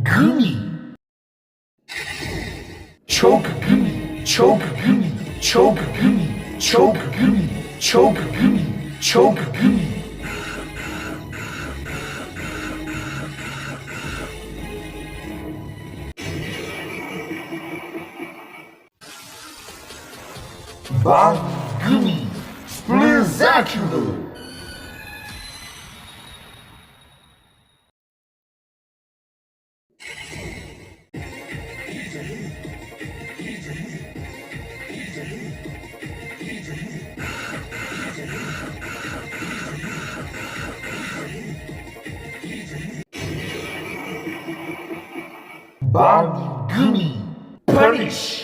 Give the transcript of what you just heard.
Gummy. Choke gummy, choke gummy, choke gummy, choke gummy, choke gummy, choke gummy. Bang gummy, spectacular. Bang gummy, punish.